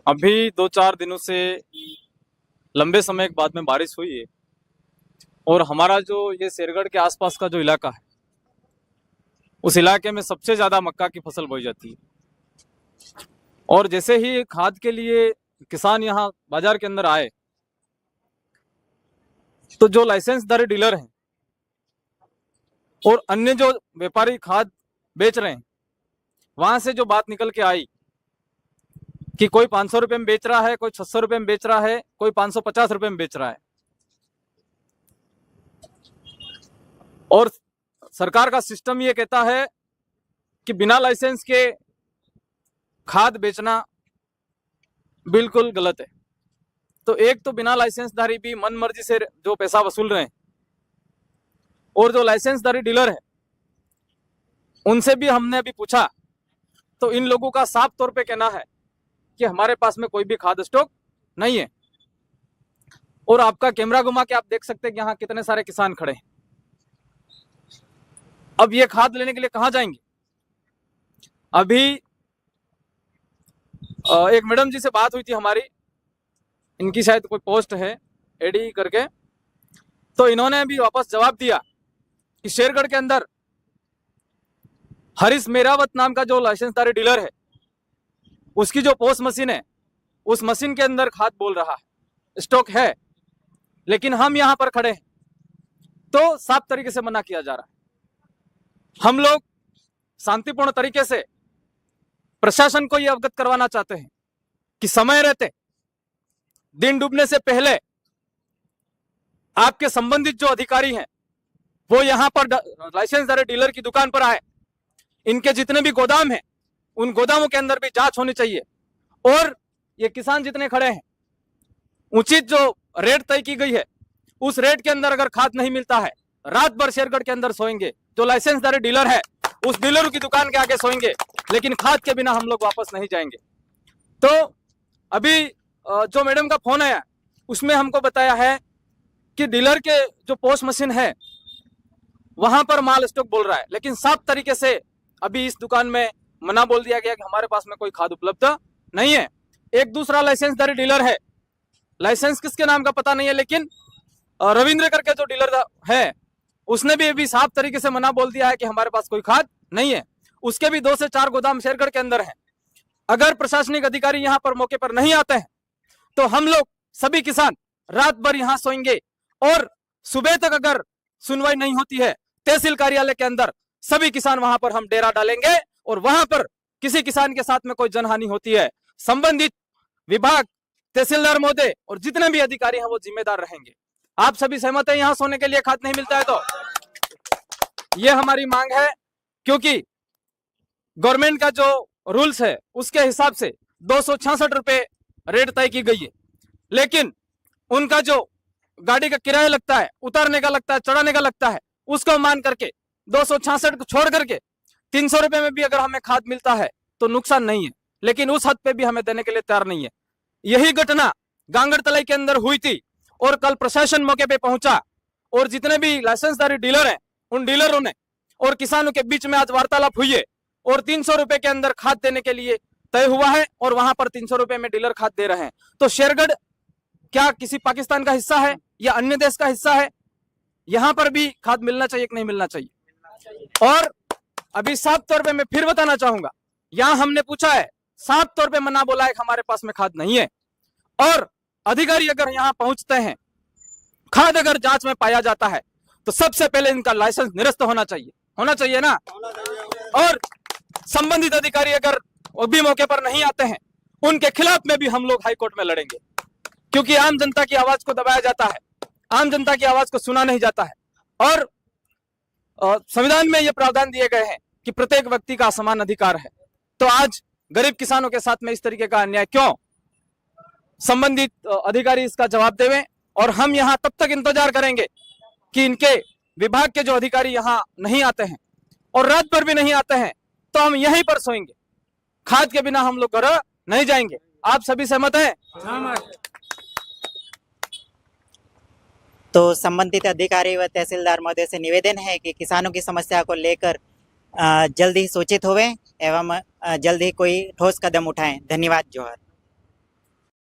अभी 2-4 दिनों से लंबे समय के बाद में बारिश हुई है और हमारा जो ये शेरगढ़ के आसपास का जो इलाका है उस इलाके में सबसे ज्यादा मक्का की फसल बोई जाती है। और जैसे ही खाद के लिए किसान यहाँ बाजार के अंदर आए तो जो लाइसेंसधारी डीलर हैं और अन्य जो व्यापारी खाद बेच रहे हैं वहां से जो बात निकल के आई कि कोई 500 रुपए में बेच रहा है, कोई 600 रुपए में बेच रहा है, कोई 550 रुपए में बेच रहा है। और सरकार का सिस्टम ये कहता है कि बिना लाइसेंस के खाद बेचना बिल्कुल गलत है। तो एक तो बिना लाइसेंसधारी भी मन मर्जी से जो पैसा वसूल रहे हैं और जो लाइसेंसधारी डीलर है उनसे भी हमने अभी पूछा तो इन लोगों का साफ तौर पे कहना है कि हमारे पास में कोई भी खाद स्टॉक नहीं है। और आपका कैमरा घुमा के आप देख सकते हैं कि यहाँ कितने सारे किसान खड़े हैं। अब ये खाद लेने के लिए कहाँ जाएंगे? अभी एक मैडम जी से बात हुई थी हमारी, इनकी शायद कोई पोस्ट है एडी करके, तो इन्होंने अभी वापस जवाब दिया कि शेरगढ़ के अंदर हरीश मेरावत नाम का जो लाइसेंसधारी डीलर है उसकी जो पोस्ट मशीन है उस मशीन के अंदर खाद बोल रहा है स्टॉक है, लेकिन हम यहां पर खड़े हैं तो साफ तरीके से मना किया जा रहा है। हम लोग शांतिपूर्ण तरीके से प्रशासन को यह अवगत करवाना चाहते हैं कि समय रहते, दिन डूबने से पहले आपके संबंधित जो अधिकारी हैं वो यहां पर लाइसेंसधारी डीलर की दुकान पर आए। इनके जितने भी गोदाम हैं उन गोदामों के अंदर भी जांच होनी चाहिए और ये किसान जितने खड़े हैं उचित जो रेट तय की गई है उस रेट के अंदर अगर खाद नहीं मिलता है रात भर शेरगढ़ के अंदर सोएंगे। जो लाइसेंसधारी डीलर है उस डीलर की दुकान के आगे सोएंगे, लेकिन खाद के बिना हम लोग वापस नहीं जाएंगे। तो अभी जो मैडम का फोन आया उसमें हमको बताया है कि डीलर के जो पोस्ट मशीन है वहां पर माल स्टॉक बोल रहा है, लेकिन साफ तरीके से अभी इस दुकान में मना बोल दिया गया कि हमारे पास में कोई खाद उपलब्ध नहीं है। एक दूसरा लाइसेंसधारी डीलर है, लाइसेंस किसके नाम का पता नहीं है, लेकिन रविंद्र करके जो डीलर है उसने भी अभी साफ तरीके से मना बोल दिया है कि हमारे पास कोई खाद नहीं है। उसके भी 2 से 4 गोदाम शेरगढ़ के अंदर है। अगर प्रशासनिक अधिकारी यहाँ पर मौके पर नहीं आते हैं तो हम लोग सभी किसान रात भर यहाँ सोएंगे और सुबह तक अगर सुनवाई नहीं होती है तहसील कार्यालय के अंदर सभी किसान वहां पर हम डेरा डालेंगे और वहां पर किसी किसान के साथ में कोई जनहानि होती है संबंधित विभाग, तहसीलदार महोदय और जितने भी अधिकारी हैं वो जिम्मेदार रहेंगे। आप सभी सहमत हैं यहाँ सोने के लिए खाद नहीं मिलता है तो? ये हमारी मांग है, क्योंकि गवर्नमेंट का जो रूल्स है उसके हिसाब से 266 रुपए रेट तय की गई है, लेकिन उनका जो गाड़ी का किराया लगता है, उतारने का लगता है, चढ़ाने का लगता है, उसको मान करके 266 को छोड़ करके 300 रुपए में भी अगर हमें खाद मिलता है तो नुकसान नहीं है, लेकिन उस हद पे भी हमें देने के लिए तैयार नहीं है। यही घटना गांगड़तलाई के अंदर हुई थी और कल प्रशासन मौके पे पहुंचा और जितने भी लाइसेंसधारी डीलर हैं उन डीलरों ने और किसानों के बीच में आज वार्तालाप हुई है और 300 रुपए के अंदर खाद देने के लिए तय हुआ है और वहां पर 300 रुपए में डीलर खाद दे रहे हैं। तो शेरगढ़ क्या किसी पाकिस्तान का हिस्सा है या अन्य देश का हिस्सा है? यहां पर भी खाद मिलना चाहिए कि नहीं मिलना चाहिए? और अभी साफ तौर पे मैं फिर बताना चाहूंगा, यहां हमने पूछा है, साफ तौर पे मना बोला है कि हमारे पास में खाद नहीं है। और अधिकारी अगर यहां पहुंचते हैं, खाद अगर जांच में पाया जाता है तो सबसे पहले इनका लाइसेंस निरस्त होना चाहिए ना। और संबंधित अधिकारी अगर वो भी मौके पर नहीं आते हैं उनके खिलाफ में भी हम लोग हाई कोर्ट में लड़ेंगे, क्योंकि आम जनता की आवाज को दबाया जाता है, आम जनता की आवाज को सुना नहीं जाता है। और संविधान में ये प्रावधान दिए गए हैं कि प्रत्येक व्यक्ति का समान अधिकार है। तो आज गरीब किसानों के साथ में इस तरीके का अन्याय क्यों? संबंधित अधिकारी इसका जवाब देवें और हम यहाँ तब तक इंतजार करेंगे कि इनके विभाग के जो अधिकारी यहाँ नहीं आते हैं और रात भर भी नहीं आते हैं तो हम यहीं पर सोएंगे, खाद के बिना हम लोग घर नहीं जाएंगे। आप सभी सहमत हैं? तो संबंधित अधिकारी व तहसीलदार महोदय से निवेदन है कि किसानों की समस्या को लेकर जल्द ही सूचित होवें एवं जल्द ही कोई ठोस कदम उठाएं। धन्यवाद। जोहर।